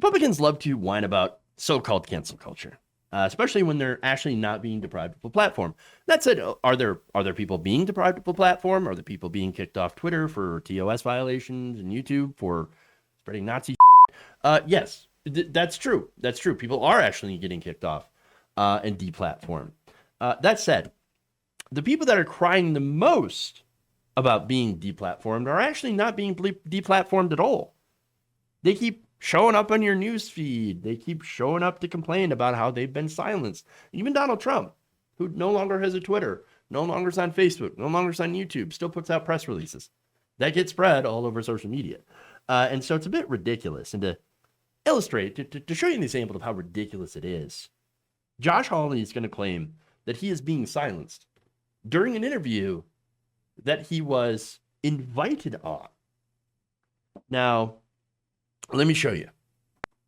Republicans love to whine about so-called cancel culture, especially when they're actually not being deprived of a platform. That said, are there people being deprived of a platform? Are there people being kicked off Twitter for TOS violations and YouTube for spreading Nazi? Yes, that's true. That's true. People are actually getting kicked off and deplatformed. That said, the people that are crying the most about being deplatformed are actually not being deplatformed at all. They keep showing up on your news feed. They keep showing up to complain about how they've been silenced. Even Donald Trump, who no longer has a Twitter, no longer is on Facebook, no longer is on YouTube, still puts out press releases. That gets spread all over social media. And so it's a bit ridiculous. And to illustrate, to show you an example of how ridiculous it is, Josh Hawley is going to claim that he is being silenced during an interview that he was invited on. Now, let me show you.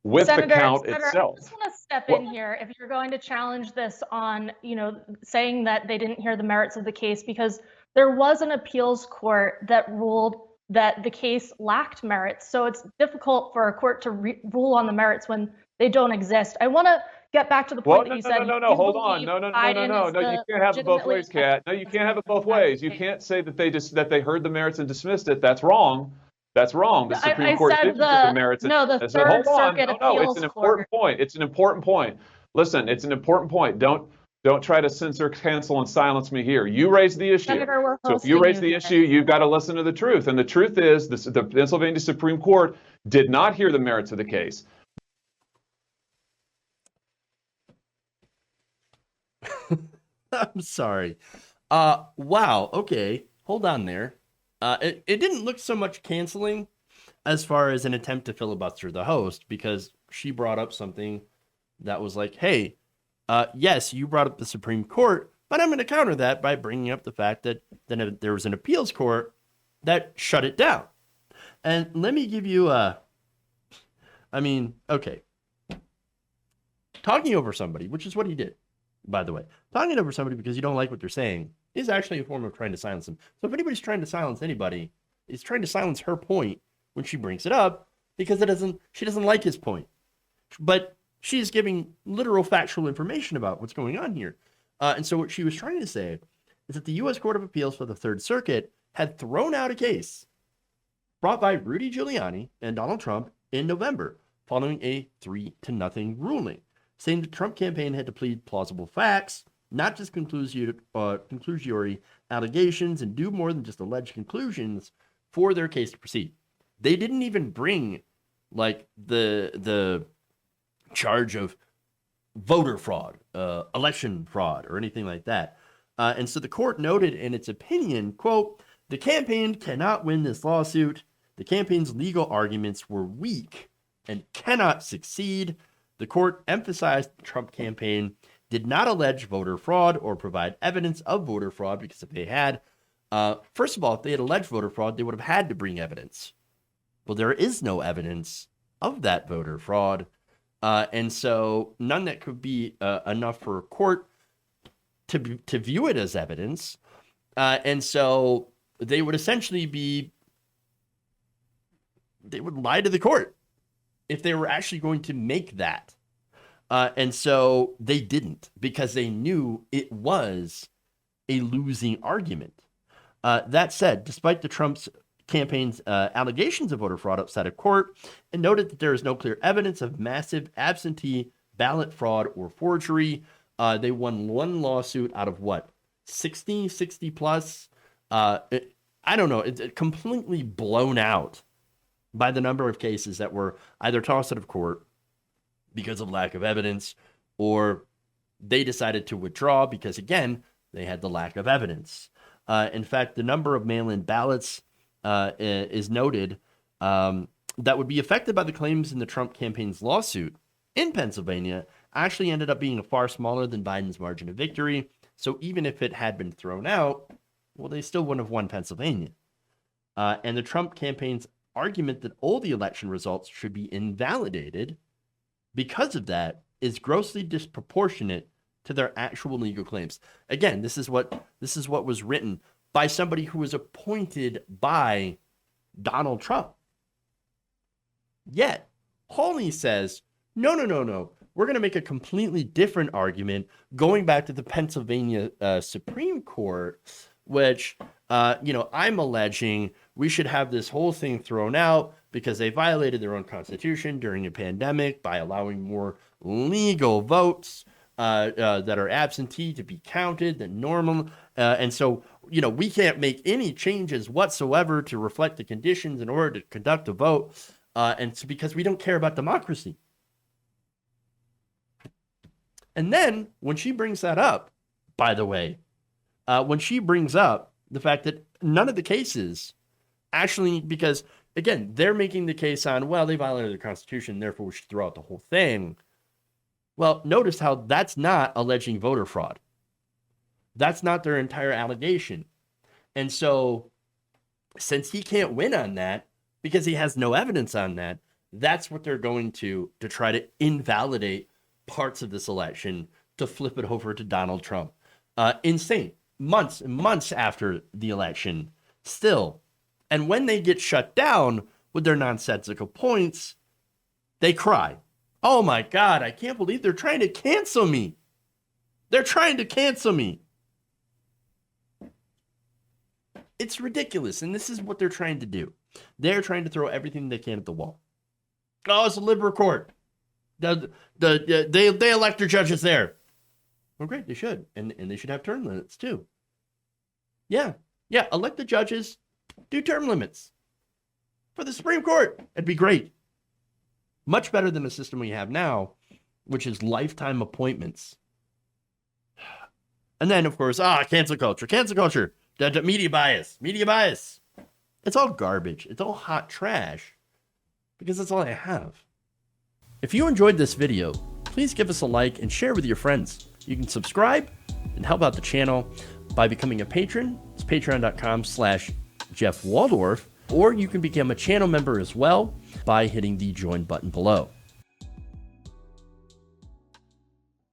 With Senator, the count Senator, itself. I just want to step in here if you're going to challenge this on, saying that they didn't hear the merits of the case, because there was an appeals court that ruled that the case lacked merits. So it's difficult for a court to rule on the merits when they don't exist. I want to get back to the point that you said. No, hold on. No, you can't have it both ways, Kat. No, you can't have it both ways. You can't say that they heard the merits and dismissed it. That's wrong. That's wrong. The Supreme Court didn't hear the merits. No, the Third Circuit Appeals It's an Court. important point. It's an important point. Listen, it's an important point. Don't try to censor, cancel, and silence me here. You raised the issue. Senator, so if you raise the issue, you've got to listen to the truth. And the truth is, the Pennsylvania Supreme Court did not hear the merits of the case. I'm sorry. Wow. Okay. Hold on there. It didn't look so much canceling as far as an attempt to filibuster the host, because she brought up something that was like, hey, yes, you brought up the Supreme Court, but I'm going to counter that by bringing up the fact that then there was an appeals court that shut it down. And let me give you okay. Talking over somebody, which is what he did, by the way. Talking over somebody because you don't like what they're saying is actually a form of trying to silence them. So if anybody's trying to silence anybody, he's trying to silence her point when she brings it up, because she doesn't like his point. But she's giving literal factual information about what's going on here. And so what she was trying to say is that the U.S. Court of Appeals for the Third Circuit had thrown out a case brought by Rudy Giuliani and Donald Trump in November, following a 3-0 ruling, saying the Trump campaign had to plead plausible facts, not just conclusory allegations, and do more than just alleged conclusions for their case to proceed. They didn't even bring like the charge of voter fraud, election fraud, or anything like that. And so the court noted in its opinion, quote, "The campaign cannot win this lawsuit. The campaign's legal arguments were weak and cannot succeed." The court emphasized the Trump campaign did not allege voter fraud or provide evidence of voter fraud, because if they had, first of all, if they had alleged voter fraud, they would have had to bring evidence. Well, there is no evidence of that voter fraud. And so none that could be enough for a court to view it as evidence. And so they would essentially they would lie to the court if they were actually going to make that. And so they didn't, because they knew it was a losing argument. That said, despite the Trump's campaign's allegations of voter fraud outside of court, and noted that there is no clear evidence of massive absentee ballot fraud or forgery. They won one lawsuit out of 60 plus. I don't know. It's completely blown out by the number of cases that were either tossed out of court because of lack of evidence, or they decided to withdraw because, again, they had the lack of evidence. In fact, the number of mail-in ballots is noted that would be affected by the claims in the Trump campaign's lawsuit in Pennsylvania actually ended up being far smaller than Biden's margin of victory. So even if it had been thrown out, well, they still wouldn't have won Pennsylvania. And the Trump campaign's argument that all the election results should be invalidated because of that is grossly disproportionate to their actual legal claims. Again, this is what was written by somebody who was appointed by Donald Trump. Yet, Hawley says, no. We're going to make a completely different argument going back to the Pennsylvania Supreme Court, which, I'm alleging we should have this whole thing thrown out because they violated their own constitution during a pandemic by allowing more legal votes that are absentee to be counted than normal. And so, we can't make any changes whatsoever to reflect the conditions in order to conduct a vote. And it's because we don't care about democracy. And then when she brings that up, by the way, when she brings up the fact that none of the cases actually, because again, they're making the case on, well, they violated the Constitution, therefore we should throw out the whole thing. Well, notice how that's not alleging voter fraud. That's not their entire allegation. And so since he can't win on that because he has no evidence on that, that's what they're going to try to invalidate parts of this election to flip it over to Donald Trump. Insane. Months and months after the election still. And when they get shut down with their nonsensical points, they cry. Oh my God, I can't believe they're trying to cancel me. They're trying to cancel me. It's ridiculous. And this is what they're trying to do. They're trying to throw everything they can at the wall. Oh, it's a liberal court. They elect their judges there. Well, great, they should. And they should have term limits too. Yeah, elect the judges, do term limits. For the Supreme Court, it'd be great. Much better than the system we have now, which is lifetime appointments. And then, of course, cancel culture, the media bias. It's all garbage. It's all hot trash because that's all I have. If you enjoyed this video, please give us a like and share with your friends. You can subscribe and help out the channel by becoming a patron. It's patreon.com/Jeff Waldorf, or you can become a channel member as well by hitting the join button below.